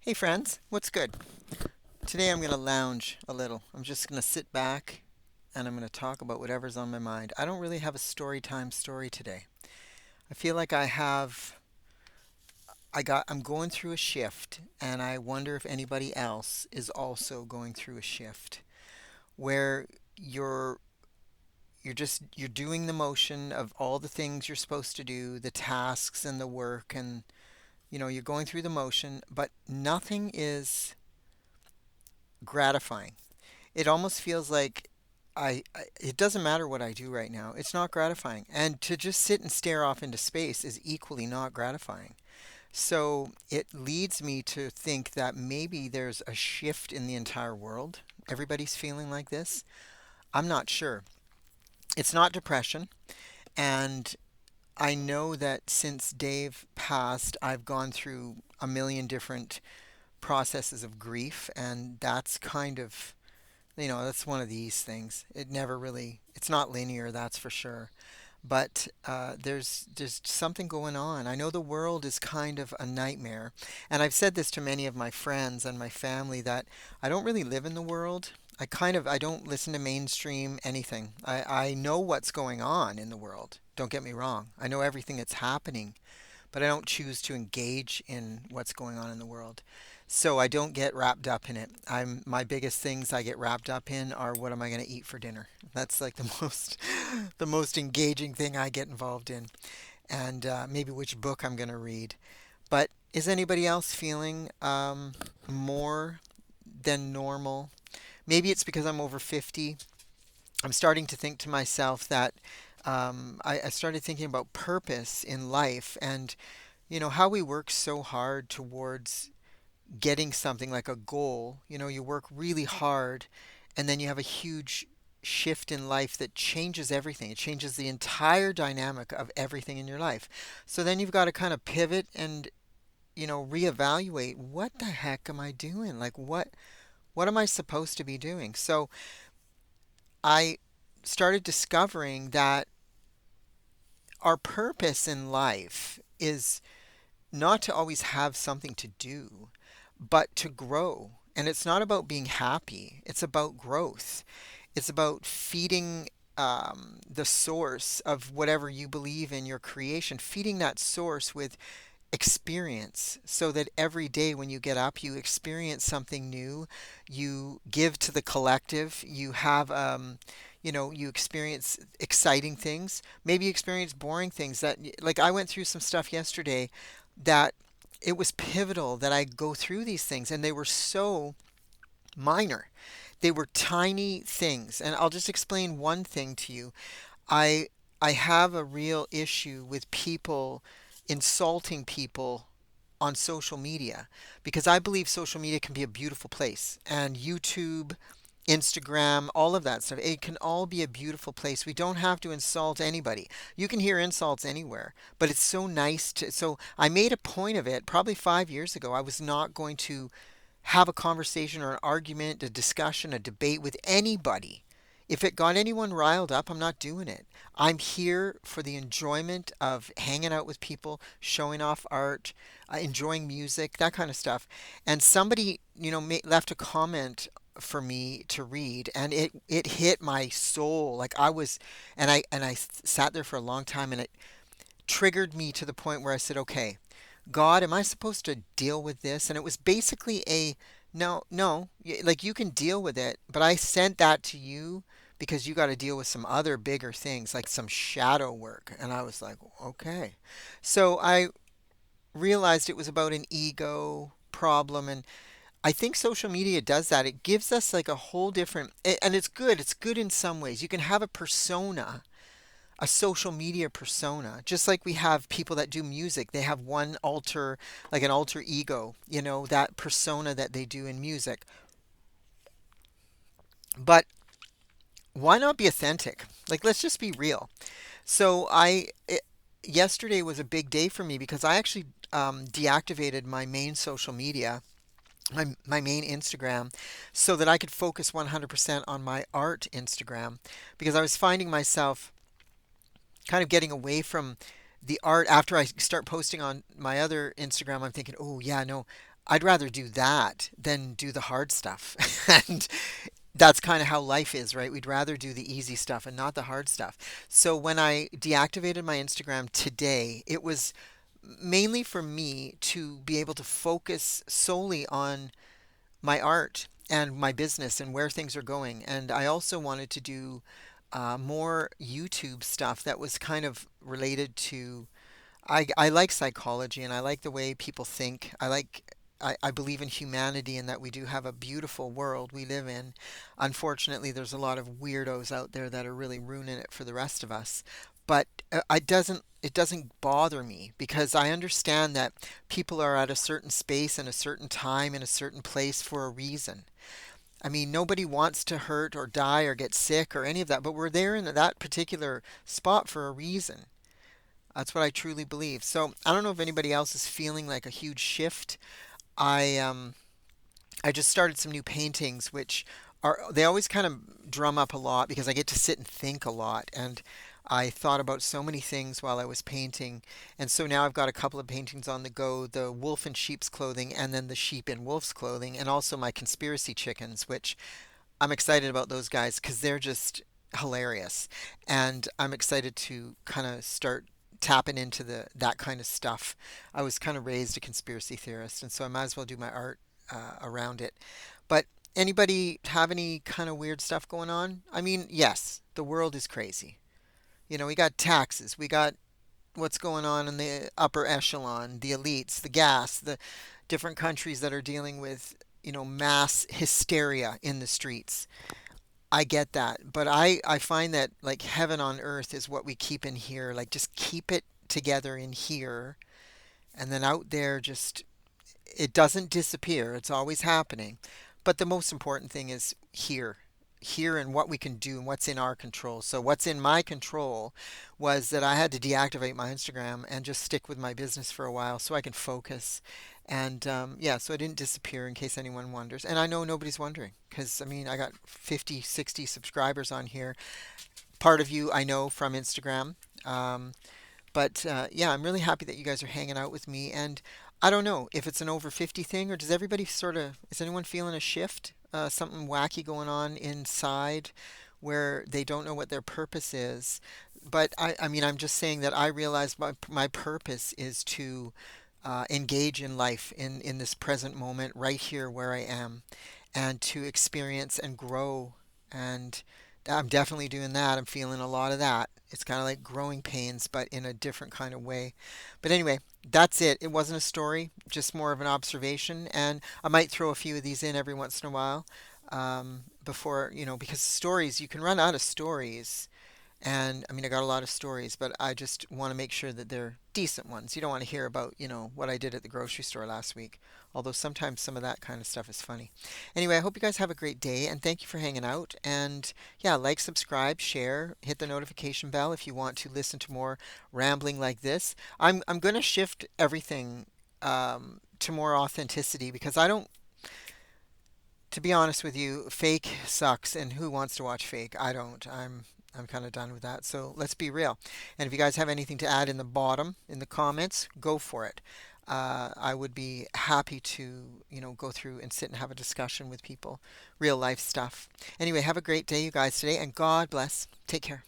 Hey friends, what's good? Today I'm going to lounge a little. I'm just going to sit back and I'm going to talk about whatever's on my mind. I don't really have a story time story today. I feel like I'm going through a shift and I wonder if anybody else is also going through a shift where you're you're doing the motion of all the things you're supposed to do, the tasks and the work and you're going through the motion, but nothing is gratifying. It almost feels like it doesn't matter what I do right now. It's not gratifying. And to just sit and stare off into space is equally not gratifying. So it leads me to think that maybe there's a shift in the entire world. Everybody's feeling like this. I'm not sure. It's not depression. And I know that since Dave passed, I've gone through a million different processes of grief. And that's kind of that's one of these things. It's not linear, that's for sure. But there's something going on. I know the world is kind of a nightmare, and I've said this to many of my friends and my family that I don't really live in the world. I don't listen to mainstream anything. I know what's going on in the world. Don't get me wrong. I know everything that's happening, but I don't choose to engage in what's going on in the world. So I don't get wrapped up in it. My biggest things I get wrapped up in are what am I going to eat for dinner. That's like the most the most engaging thing I get involved in, and maybe which book I'm going to read. But is anybody else feeling more than normal? Maybe it's because I'm over 50. I'm starting to think to myself that I started thinking about purpose in life and how we work so hard towards getting something like a goal. You work really hard and then you have a huge shift in life that changes everything. It changes the entire dynamic of everything in your life. So then you've got to kind of pivot and, reevaluate what the heck am I doing? Like what am I supposed to be doing? So I started discovering that our purpose in life is not to always have something to do, but to grow. And it's not about being happy, it's about growth. It's about feeding the source of whatever you believe in your creation, feeding that source with experience so that every day when you get up, you experience something new, you give to the collective, you experience exciting things, maybe you experience boring things like I went through some stuff yesterday that it was pivotal that I go through these things and they were so minor. They were tiny things. And I'll just explain one thing to you. I I have a real issue with people insulting people on social media because I believe social media can be a beautiful place and YouTube, Instagram, all of that stuff. It can all be a beautiful place. We don't have to insult anybody. You can hear insults anywhere, but it's so nice to. So I made a point of it probably 5 years ago. I was not going to have a conversation or an argument, a discussion, a debate with anybody. If it got anyone riled up, I'm not doing it. I'm here for the enjoyment of hanging out with people, showing off art, enjoying music, that kind of stuff. And somebody, left a comment for me to read, and it hit my soul. Like I was, and I sat there for a long time, and it triggered me to the point where I said, okay, God, am I supposed to deal with this? And it was basically a no, no, like you can deal with it, but I sent that to you because you got to deal with some other bigger things, like some shadow work. And I was like, okay. So I realized it was about an ego problem. And I think social media does that. It gives us like a whole different, and it's good. It's good in some ways. You can have a persona, a social media persona. Just like we have people that do music, they have like an alter ego, that persona that they do in music. But why not be authentic? Like, let's just be real. So yesterday was a big day for me because I actually deactivated my main social media, my main Instagram, so that I could focus 100% on my art Instagram because I was finding myself kind of getting away from the art after I start posting on my other Instagram. I'm thinking, oh yeah, no, I'd rather do that than do the hard stuff. And that's kind of how life is, right? We'd rather do the easy stuff and not the hard stuff. So when I deactivated my Instagram today, it was mainly for me to be able to focus solely on my art and my business and where things are going. And I also wanted to do more YouTube stuff that was kind of related to. I like psychology and I like the way people think. I believe in humanity and that we do have a beautiful world we live in. Unfortunately, there's a lot of weirdos out there that are really ruining it for the rest of us. But it doesn't bother me because I understand that people are at a certain space and a certain time in a certain place for a reason. I mean, nobody wants to hurt or die or get sick or any of that, but we're there in that particular spot for a reason. That's what I truly believe. So I don't know if anybody else is feeling like a huge shift. I um I just started some new paintings, which are they always kind of drum up a lot because I get to sit and think a lot. And I thought about so many things while I was painting. And so now I've got a couple of paintings on the go, the wolf in sheep's clothing and then the sheep in wolf's clothing, and also my conspiracy chickens, which I'm excited about those guys because they're just hilarious. And I'm excited to kind of start tapping into the that kind of stuff. I was kind of raised a conspiracy theorist, and so I might as well do my art around it. But anybody have any kind of weird stuff going on? I mean, yes, the world is crazy. We got taxes, we got what's going on in the upper echelon, the elites, the gas, the different countries that are dealing with, mass hysteria in the streets. I get that, but I find that like heaven on earth is what we keep in here. Like just keep it together in here, and then out there, just it doesn't disappear. It's always happening. But the most important thing is here. Here and what we can do and what's in our control. So what's in my control was that I had to deactivate my Instagram and just stick with my business for a while so I can focus. And yeah, so I didn't disappear in case anyone wonders. And I know nobody's wondering because I mean, I got 50, 60 subscribers on here. Part of you I know from Instagram. Um, but yeah, I'm really happy that you guys are hanging out with me. And I don't know if it's an over 50 thing or does everybody sort of, is anyone feeling a shift? Something wacky going on inside where they don't know what their purpose is. But I mean, I'm just saying that I realize my purpose is to engage in life in this present moment right here where I am and to experience and grow. And I'm definitely doing that. I'm feeling a lot of that. It's kind of like growing pains, but in a different kind of way. But anyway, that's it. It wasn't a story, just more of an observation. And I might throw a few of these in every once in a while before, because stories, you can run out of stories. And I mean, I got a lot of stories, but I just want to make sure that they're decent ones. You don't want to hear about, what I did at the grocery store last week. Although sometimes some of that kind of stuff is funny. Anyway, I hope you guys have a great day and thank you for hanging out. And yeah, like, subscribe, share, hit the notification bell if you want to listen to more rambling like this. I'm going to shift everything to more authenticity because I don't, to be honest with you, fake sucks, and who wants to watch fake? I don't. I'm kind of done with that. So let's be real. And if you guys have anything to add in the bottom in the comments, go for it. I would be happy to, go through and sit and have a discussion with people, real life stuff. Anyway, have a great day, you guys, today, and God bless. Take care.